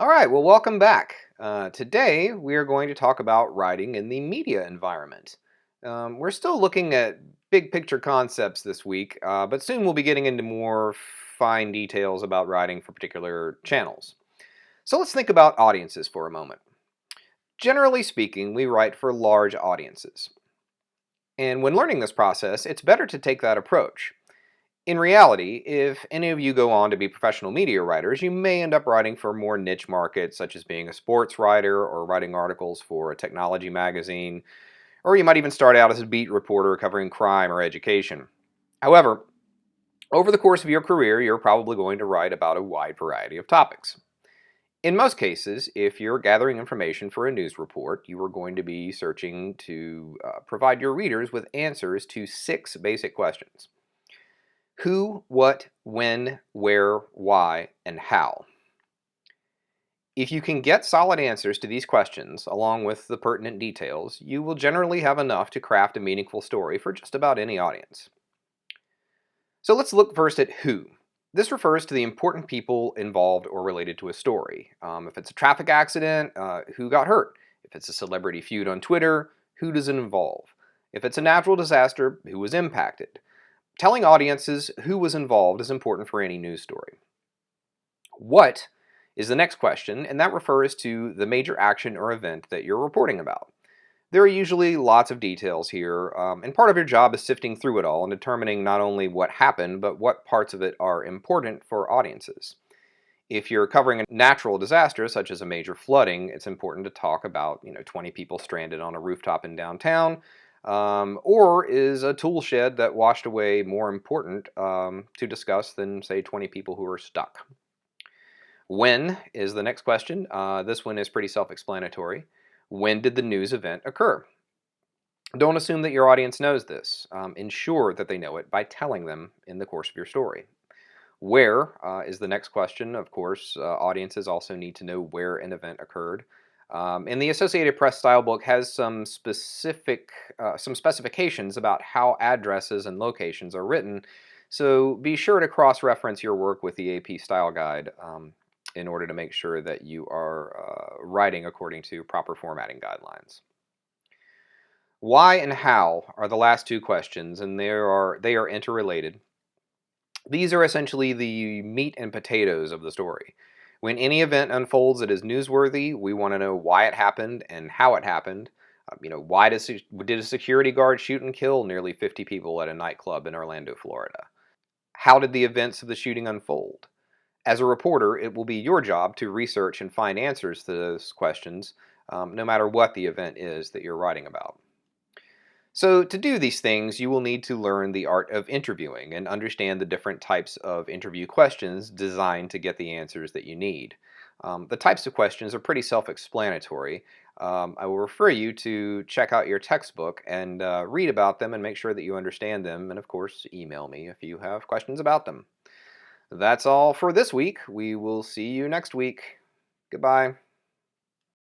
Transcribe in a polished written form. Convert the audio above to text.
All right, well, welcome back. Today, we are going to talk about writing in the media environment. We're still looking at big picture concepts this week, but soon we'll be getting into more fine details about writing for particular channels. So let's think about audiences for a moment. Generally speaking, we write for large audiences. And when learning this process, it's better to take that approach. In reality, if any of you go on to be professional media writers, you may end up writing for more niche markets, such as being a sports writer or writing articles for a technology magazine, or you might even start out as a beat reporter covering crime or education. However, over the course of your career, you're probably going to write about a wide variety of topics. In most cases, if you're gathering information for a news report, you are going to be searching to provide your readers with answers to 6 basic questions: who, what, when, where, why, and how. If you can get solid answers to these questions, along with the pertinent details, you will generally have enough to craft a meaningful story for just about any audience. So let's look first at who. This refers to the important people involved or related to a story. If it's a traffic accident, who got hurt? If it's a celebrity feud on Twitter, who does it involve? If it's a natural disaster, who was impacted? Telling audiences who was involved is important for any news story. What is the next question, and that refers to the major action or event that you're reporting about. There are usually lots of details here, and part of your job is sifting through it all and determining not only what happened, but what parts of it are important for audiences. If you're covering a natural disaster, such as a major flooding, it's important to talk about 20 people stranded on a rooftop in downtown, or is a tool shed that washed away more important to discuss than, say, 20 people who are stuck? When is the next question. This one is pretty self-explanatory. When did the news event occur? Don't assume that your audience knows this. Ensure that they know it by telling them in the course of your story. Where is the next question. Of course, audiences also need to know where an event occurred. And the Associated Press style book has some specifications about how addresses and locations are written. So be sure to cross-reference your work with the AP Style Guide in order to make sure that you are writing according to proper formatting guidelines. Why and how are the last 2 questions, and they are interrelated. These are essentially the meat and potatoes of the story. When any event unfolds that is newsworthy, we want to know why it happened and how it happened. Why did a security guard shoot and kill nearly 50 people at a nightclub in Orlando, Florida? How did the events of the shooting unfold? As a reporter, it will be your job to research and find answers to those questions, no matter what the event is that you're writing about. So, to do these things, you will need to learn the art of interviewing and understand the different types of interview questions designed to get the answers that you need. The types of questions are pretty self explanatory. I will refer you to check out your textbook and read about them and make sure that you understand them. And of course, email me if you have questions about them. That's all for this week. We will see you next week. Goodbye.